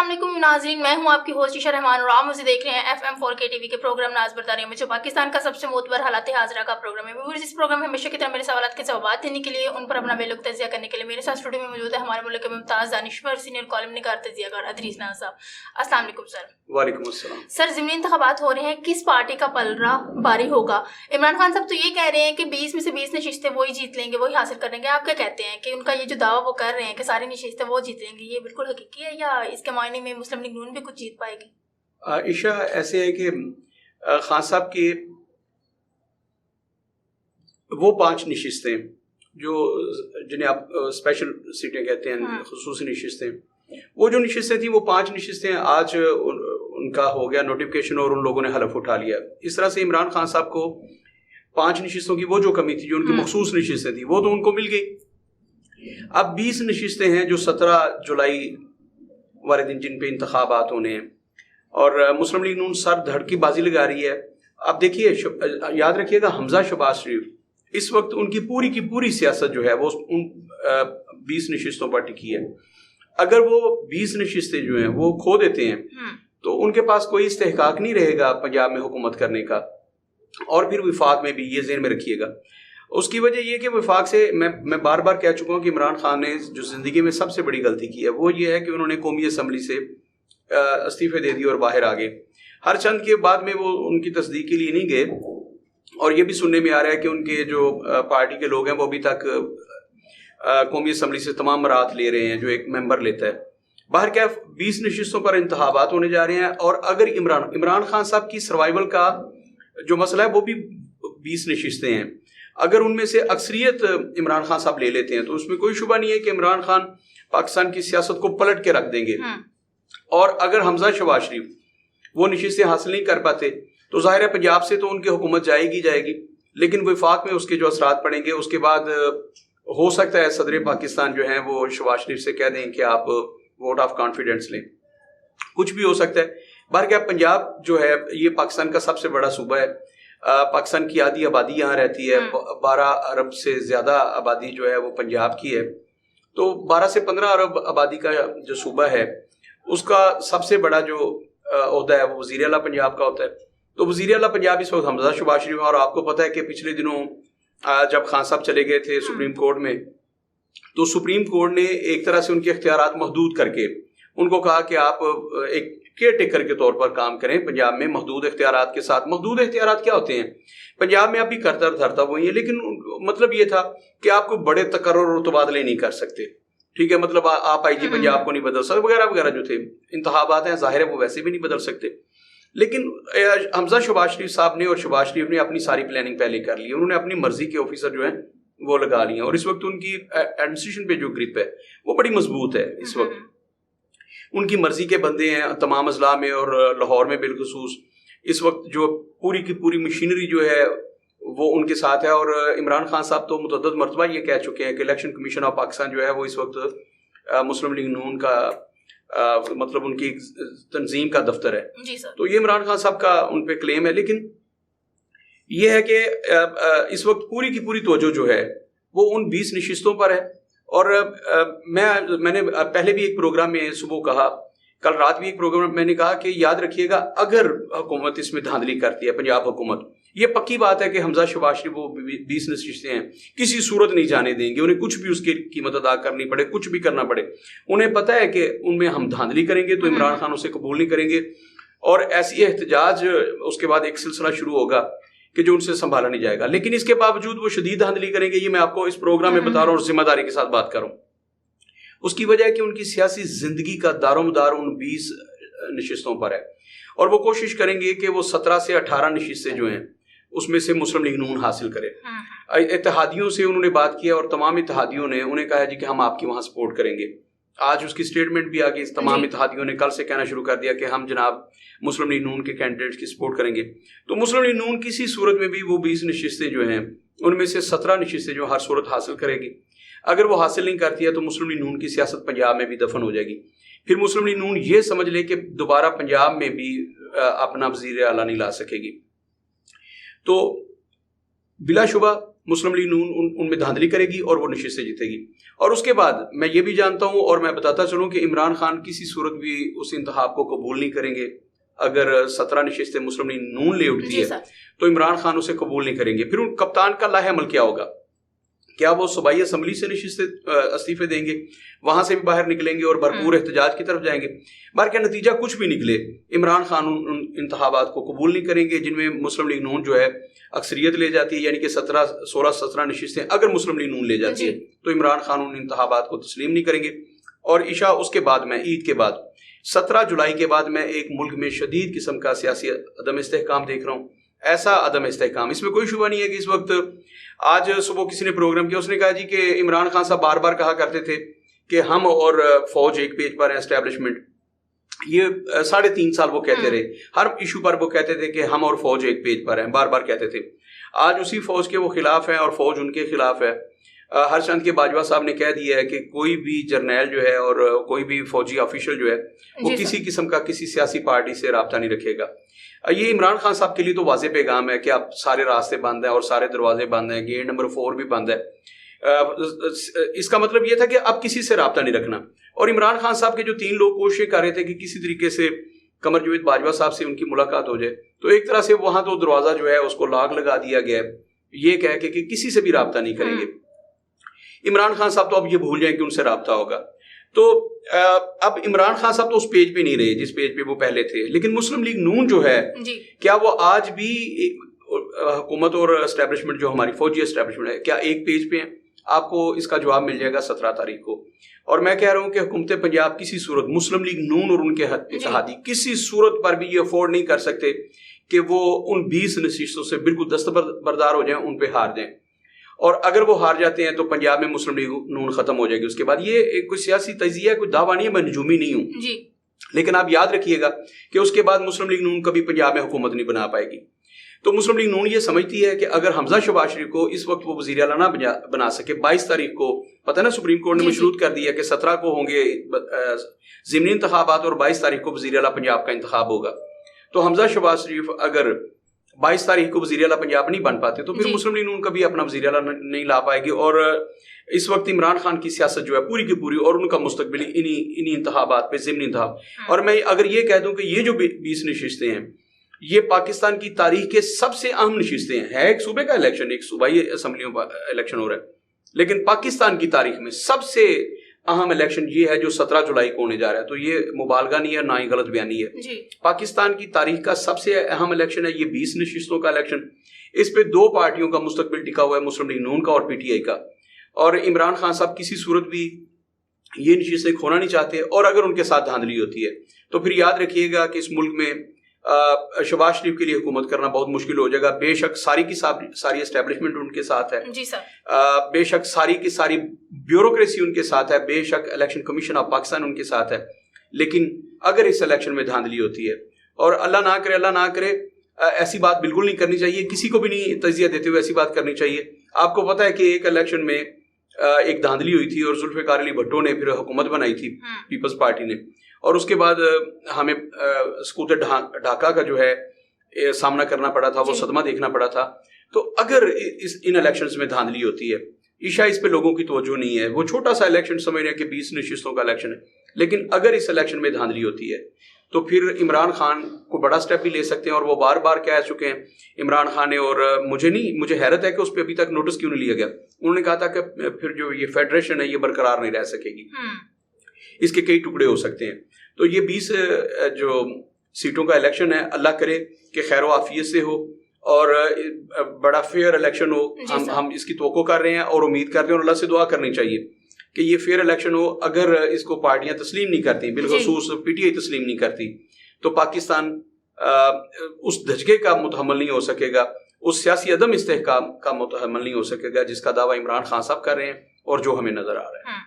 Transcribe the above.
السلام علیکم ناظرین، میں ہوں آپ کی ہوسٹ عشاء رحمان اور آپ مجھے دیکھ رہے ہیں FM4K ٹی وی کے پروگرام ناز برداری میں، جو پاکستان کا سب سے معتبر حالات حاضرہ کا پروگرام ہے۔ ویورز، اس پروگرام میں ہمیشہ کی طرح میرے سوالات کے جوابات دینے کے لیے، ان پر اپنا ویلو تجزیہ کرنے کے لیے میرے ساتھ اسٹوڈیو میں موجود ہے ہمارے ملک کے ممتاز دانشور سینئر کالم نگار تجزیہ کار ادریس ناز صاحب۔ السلام علیکم سر۔ وعلیکم السلام۔ سر، ضمنی انتخابات ہو رہے ہیں، کس پارٹی کا پلڑا باری ہوگا؟ عمران خان صاحب تو یہ کہہ رہے ہیں کہ 20 میں سے 20 نشستیں وہی جیت لیں گے، وہی حاصل کر لیں گے۔ آپ کیا کہتے ہیں کہ ان کا یہ جو دعویٰ وہ کر رہے ہیں کہ ساری نشستیں وہ جیت لیں گے، یہ بالکل حقیقی ہے یا اس کے معنی میں مسلم لیگ نون بھی کچھ جیت پائے گی؟ عشاء، ایسے ہے کہ خان صاحب کی وہ 5 نشستیں جو جنہیں آپ اسپیشل سیٹیں کہتے ہیں، خصوصی نشستیں، وہ جو نشستیں تھیں وہ 5 نشستیں آج ان کا ہو گیا نوٹیفکیشن اور ان لوگوں نے حلف اٹھا لیا۔ اس طرح سے عمران خان صاحب کو 5 نشستوں کی وہ جو کمی تھی، جو ان کی مخصوص نشستیں تھیں، وہ تو ان کو مل گئی۔ اب 20 نشستیں ہیں جو 17 جولائی والے دن جن پہ انتخابات ہونے ہیں، اور مسلم لیگ نون سر دھڑ کی بازی لگا رہی ہے۔ اب دیکھیے، یاد رکھیے گا، حمزہ شہباز شریف اس وقت ان کی پوری سیاست جو ہے وہ ان 20 نشستوں پر ٹکی ہے۔ اگر وہ 20 نشستیں جو ہیں وہ کھو دیتے ہیں تو ان کے پاس کوئی استحقاق نہیں رہے گا پنجاب میں حکومت کرنے کا، اور پھر وفاق میں بھی، یہ ذہن میں رکھیے گا۔ اس کی وجہ یہ کہ وفاق سے میں بار بار کہہ چکا ہوں کہ عمران خان نے جو زندگی میں سب سے بڑی غلطی کی ہے وہ یہ ہے کہ انہوں نے قومی اسمبلی سے استعفے دے دیے اور باہر آ گئے۔ ہر چند کے بعد میں وہ ان کی تصدیق کے لیے نہیں گئے، اور یہ بھی سننے میں آ رہا ہے کہ ان کے جو پارٹی کے لوگ ہیں وہ ابھی تک قومی اسمبلی سے تمام مراعات لے رہے ہیں جو ایک ممبر لیتا ہے۔ باہر کیا 20 نشستوں پر انتخابات ہونے جا رہے ہیں، اور اگر عمران خان صاحب کی سروائیول کا جو مسئلہ ہے وہ بھی 20 نشستیں ہیں، اگر ان میں سے اکثریت عمران خان صاحب لے لیتے ہیں تو اس میں کوئی شبہ نہیں ہے کہ عمران خان پاکستان کی سیاست کو پلٹ کے رکھ دیں گے۔ اور اگر حمزہ شہباز شریف وہ نشستیں حاصل نہیں کر پاتے تو ظاہر ہے پنجاب سے تو ان کی حکومت جائے گی، لیکن وفاق میں اس کے جو اثرات پڑیں گے، اس کے بعد ہو سکتا ہے صدر پاکستان جو ہیں وہ شہباز شریف سے کہہ دیں کہ آپ ووٹ آف کانفیڈنس لیں، کچھ بھی ہو سکتا ہے۔ باہر کیا پنجاب جو ہے یہ پاکستان کا سب سے بڑا صوبہ ہے، پاکستان کی آدھی آبادی یہاں رہتی ہے، 12 ارب سے زیادہ آبادی جو ہے وہ پنجاب کی ہے، تو 12 سے 15 ارب آبادی کا جو صوبہ ہے اس کا سب سے بڑا جو عہدہ ہے وہ وزیر اعلیٰ پنجاب کا ہوتا ہے۔ تو وزیر اعلیٰ پنجاب اس وقت حمزہ شہباز شریف، اور آپ کو پتہ ہے کہ پچھلے دنوں جب خان صاحب چلے گئے تھے سپریم کورٹ میں، تو سپریم کورٹ نے ایک طرح سے ان کے اختیارات محدود کر کے ان کو کہا کہ آپ ایک کیئر ٹیکر کے طور پر کام کریں پنجاب میں محدود اختیارات کے ساتھ۔ محدود اختیارات کیا ہوتے ہیں؟ پنجاب میں آپ بھی کرتا دھرتا وہی ہے، لیکن مطلب یہ تھا کہ آپ کوئی بڑے تقرر اور تبادلے نہیں کر سکتے، ٹھیک ہے، مطلب آپ آئی جی پنجاب کو نہیں بدل سکتے وغیرہ وغیرہ جو تھے۔ انتخابات ہیں، ظاہر ہے وہ ویسے بھی نہیں بدل سکتے، لیکن حمزہ شہباز شریف صاحب نے اور شہباز شریف نے اپنی ساری پلاننگ پہلے کر لی، انہوں نے اپنی مرضی کے آفیسر جو ہیں وہ لگا لیے، اور اس وقت ان کی ایڈمنسٹریشن پہ جو گرپ ہے وہ بڑی مضبوط ہے۔ اس وقت ان کی مرضی کے بندے ہیں تمام اضلاع میں، اور لاہور میں بالخصوص اس وقت جو پوری کی پوری مشینری جو ہے وہ ان کے ساتھ ہے۔ اور عمران خان صاحب تو متعدد مرتبہ یہ کہہ چکے ہیں کہ الیکشن کمیشن آف پاکستان جو ہے وہ اس وقت مسلم لیگ نون کا مطلب ان کی تنظیم کا دفتر ہے۔ جی سر۔ تو یہ عمران خان صاحب کا ان پہ کلیم ہے، لیکن یہ ہے کہ اس وقت پوری کی پوری توجہ جو ہے وہ ان 20 نشستوں پر ہے۔ اور میں نے پہلے بھی ایک پروگرام میں صبح کہا، کل رات بھی ایک پروگرام میں نے کہا کہ یاد رکھیے گا، اگر حکومت اس میں دھاندلی کرتی ہے، پنجاب حکومت، یہ پکی بات ہے کہ حمزہ شہباز شریف وہ 20 نشستیں ہیں کسی صورت نہیں جانے دیں گے، انہیں کچھ بھی اس کی قیمت ادا کرنی پڑے، کچھ بھی کرنا پڑے، انہیں پتہ ہے کہ ان میں ہم دھاندلی کریں گے تو عمران خان اسے قبول نہیں کریں گے، اور ایسی احتجاج اس کے بعد ایک سلسلہ شروع ہوگا کہ جو ان سے سنبھالا نہیں جائے گا۔ لیکن اس کے باوجود وہ شدید دھاندلی کریں گے، یہ میں آپ کو اس پروگرام میں بتا رہا ہوں اور ذمہ داری کے ساتھ بات کروں۔ اس کی وجہ ہے کہ ان کی سیاسی زندگی کا دار و مدار ان 20 نشستوں پر ہے، اور وہ کوشش کریں گے کہ وہ 17 سے 18 نشستیں جو ہیں اس میں سے مسلم لیگ نون حاصل کرے۔ اتحادیوں سے انہوں نے بات کیا، اور تمام اتحادیوں نے انہیں کہا جی کہ ہم آپ کی وہاں سپورٹ کریں گے۔ آج اس کی سٹیٹمنٹ بھی آ گئی، تمام اتحادیوں نے کل سے کہنا شروع کر دیا کہ ہم جناب مسلم لیگ نون کے کینڈیڈیٹس کی سپورٹ کریں گے۔ تو مسلم لیگ نون کسی صورت میں بھی وہ 20 نشستیں جو ہیں ان میں سے 17 نشستیں جو ہر صورت حاصل کرے گی۔ اگر وہ حاصل نہیں کرتی ہے تو مسلم لیگ نون کی سیاست پنجاب میں بھی دفن ہو جائے گی۔ پھر مسلم لیگ نون یہ سمجھ لے کہ دوبارہ پنجاب میں بھی اپنا وزیر اعلیٰ نہیں لا سکے گی۔ تو بلا شبہ مسلم لیگ نون ان میں دھاندلی کرے گی اور وہ نشستیں جیتے گی. اور اس کے بعد میں یہ بھی جانتا ہوں اور میں بتاتا چلوں کہ عمران خان کسی صورت بھی اس انتخاب کو قبول نہیں کریں گے. اگر 17 نشستیں مسلم لیگ نون لے اٹھتی ہے تو عمران خان اسے قبول نہیں کریں گے. پھر ان کپتان کا لاہ عمل کیا ہوگا؟ کیا وہ صوبائی اسمبلی سے نشستیں استعفے دیں گے، وہاں سے بھی باہر نکلیں گے اور بھرپور احتجاج کی طرف جائیں گے؟ بہر کا نتیجہ کچھ بھی نکلے، عمران خان ان انتخابات کو قبول نہیں کریں گے جن میں مسلم لیگ نون جو ہے اکثریت لے جاتی ہے، یعنی کہ 16-17 نشستیں اگر مسلم لیگ نون لے جاتی ہے تو عمران خان ان انتخابات کو تسلیم نہیں کریں گے. اور عشاء اس کے بعد میں عید کے بعد 17 جولائی کے بعد میں ایک ملک میں شدید قسم کا سیاسی عدم استحکام دیکھ رہا ہوں. ایسا عدم استحکام، اس میں کوئی شبہ نہیں ہے کہ اس وقت آج صبح کسی نے پروگرام کیا، اس نے کہا جی کہ عمران خان صاحب بار بار کہا کرتے تھے کہ ہم اور فوج ایک پیج پر ہیں، اسٹیبلشمنٹ. یہ 3.5 سال وہ کہتے رہے، ہر ایشو پر وہ کہتے تھے کہ ہم اور فوج ایک پیج پر ہیں، بار بار کہتے تھے. آج اسی فوج کے وہ خلاف ہیں اور فوج ان کے خلاف ہے. ہر چند کے باجوہ صاحب نے کہہ دیا ہے کہ کوئی بھی جرنیل جو ہے اور کوئی بھی فوجی آفیشل جو ہے وہ کسی قسم کا کسی سیاسی پارٹی سے رابطہ نہیں رکھے گا. یہ عمران خان صاحب کے لیے تو واضح پیغام ہے کہ اب سارے راستے بند ہیں اور سارے دروازے بند ہیں، گیٹ نمبر 4 بھی بند ہے. اس کا مطلب یہ تھا کہ اب کسی سے رابطہ نہیں رکھنا. اور عمران خان صاحب کے جو 3 لوگ کوششیں کر رہے تھے کہ کسی طریقے سے قمر جاوید باجوہ صاحب سے ان کی ملاقات ہو جائے، تو ایک طرح سے وہاں تو دروازہ جو ہے اس کو لاک لگا دیا گیا ہے، یہ کہہ کے کہ کسی سے بھی رابطہ نہیں کریں گے. عمران خان صاحب تو اب یہ بھول جائیں کہ ان سے رابطہ ہوگا. تو اب عمران خان صاحب تو اس پیج پہ نہیں رہے جس پیج پہ وہ پہلے تھے. لیکن مسلم لیگ نون جو ہے کیا وہ آج بھی حکومت اور اسٹیبلشمنٹ جو ہماری فوجی اسٹیبلشمنٹ ہے کیا ایک پیج پہ ہیں؟ آپ کو اس کا جواب مل جائے گا 17 تاریخ کو. اور میں کہہ رہا ہوں کہ حکومت پنجاب کسی صورت، مسلم لیگ نون اور ان کے اتحادی کسی صورت پر بھی یہ افورڈ نہیں کر سکتے کہ وہ ان 20 نشستوں سے بالکل دستبردار ہو جائیں، ان پہ ہار جائیں. اور اگر وہ ہار جاتے ہیں تو پنجاب میں مسلم لیگ نون ختم ہو جائے گی. اس کے بعد یہ کوئی سیاسی تجزیہ، کوئی دعویٰ نہیں ہے، میں نجومی نہیں ہوں جی، لیکن آپ یاد رکھیے گا کہ اس کے بعد مسلم لیگ نون کبھی پنجاب میں حکومت نہیں بنا پائے گی. تو مسلم لیگ نون یہ سمجھتی ہے کہ اگر حمزہ شہباز شریف کو اس وقت وہ وزیر اعلیٰ نہ بنا سکے، 22 تاریخ کو پتہ نا سپریم کورٹ نے مشروط کر دیا کہ 17 کو ہوں گے ضمنی انتخابات اور 22 تاریخ کو وزیر اعلیٰ پنجاب کا انتخاب ہوگا. تو حمزہ شہباز شریف اگر 22 تاریخ کو وزیر اعلیٰ پنجاب نہیں بن پاتے تو پھر مسلم لیگ نون کبھی اپنا وزیر اعلیٰ نہیں لا پائے گی. اور اس وقت عمران خان کی سیاست جو ہے پوری کی پوری اور ان کا مستقبل انہی انتخابات پہ، ضمنی انتخاب. اور میں اگر یہ کہہ دوں کہ یہ جو 20 نشستیں ہیں یہ پاکستان کی تاریخ کے سب سے اہم نشستیں ہیں. ہے ایک صوبے کا الیکشن، ایک صوبائی اسمبلیوں کا الیکشن ہو رہا ہے، لیکن پاکستان کی تاریخ میں سب سے اہم الیکشن یہ ہے جو 17 جولائی کو ہونے جا رہا ہے. تو یہ مبالغہ نہیں ہے، نہ ہی غلط بیانی ہے. پاکستان کی تاریخ کا سب سے اہم الیکشن ہے یہ 20 نشستوں کا الیکشن. اس پہ 2 پارٹیوں کا مستقبل ٹکا ہوا ہے، مسلم لیگ نون کا اور پی ٹی آئی کا. اور عمران خان صاحب کسی صورت بھی یہ نشستیں کھونا نہیں چاہتے. اور اگر ان کے ساتھ دھاندلی ہوتی ہے تو پھر یاد رکھیے گا کہ اس ملک میں شہباز شریف کے لیے حکومت کرنا بہت مشکل ہو جائے گا. بے شک ساری کی ساری اسٹیبلشمنٹ ان کے ساتھ ہے جی سر، بے شک ساری کی ساری بیوروکریسی ان کے ساتھ ہے، بے شک الیکشن کمیشن آف پاکستان ان کے ساتھ ہے. لیکن اگر اس الیکشن میں دھاندلی ہوتی ہے، اور اللہ نہ کرے ایسی بات بالکل نہیں کرنی چاہیے، کسی کو بھی نہیں تجزیہ دیتے ہوئے ایسی بات کرنی چاہیے. آپ کو پتہ ہے کہ ایک الیکشن میں ایک دھاندلی ہوئی تھی اور ذوالفقار علی بھٹو نے پھر حکومت بنائی تھی پیپلز پارٹی نے، اور اس کے بعد ہمیں سکوتر ڈھاکہ کا جو ہے سامنا کرنا پڑا تھا، وہ صدمہ دیکھنا پڑا تھا. تو اگر ان الیکشنز میں دھاندلی ہوتی ہے، عشاء اس پہ لوگوں کی توجہ نہیں ہے، وہ چھوٹا سا الیکشن سمجھ رہے ہیں کہ 20 نشستوں کا الیکشن ہے، لیکن اگر اس الیکشن میں دھاندلی ہوتی ہے تو پھر عمران خان کو بڑا سٹیپ بھی لے سکتے ہیں. اور وہ بار بار کہہ چکے ہیں عمران خان نے، اور مجھے حیرت ہے کہ اس پہ ابھی تک نوٹس کیوں نہیں لیا گیا. انہوں نے کہا تھا کہ پھر جو یہ فیڈریشن ہے یہ برقرار نہیں رہ سکے گی، اس کے کئی ٹکڑے ہو سکتے ہیں. تو یہ 20 جو سیٹوں کا الیکشن ہے، اللہ کرے کہ خیر و عافیت سے ہو اور بڑا فیئر الیکشن ہو. ہم اس کی توقع کر رہے ہیں اور امید کرتے ہیں، اور اللہ سے دعا کرنی چاہیے کہ یہ فیئر الیکشن ہو. اگر اس کو پارٹیاں تسلیم نہیں کرتی، بالخصوص پی ٹی آئی تسلیم نہیں کرتی، تو پاکستان اس دھچکے کا متحمل نہیں ہو سکے گا، اس سیاسی عدم استحکام کا متحمل نہیں ہو سکے گا جس کا دعویٰ عمران خان صاحب کر رہے ہیں اور جو ہمیں نظر آ رہا ہے.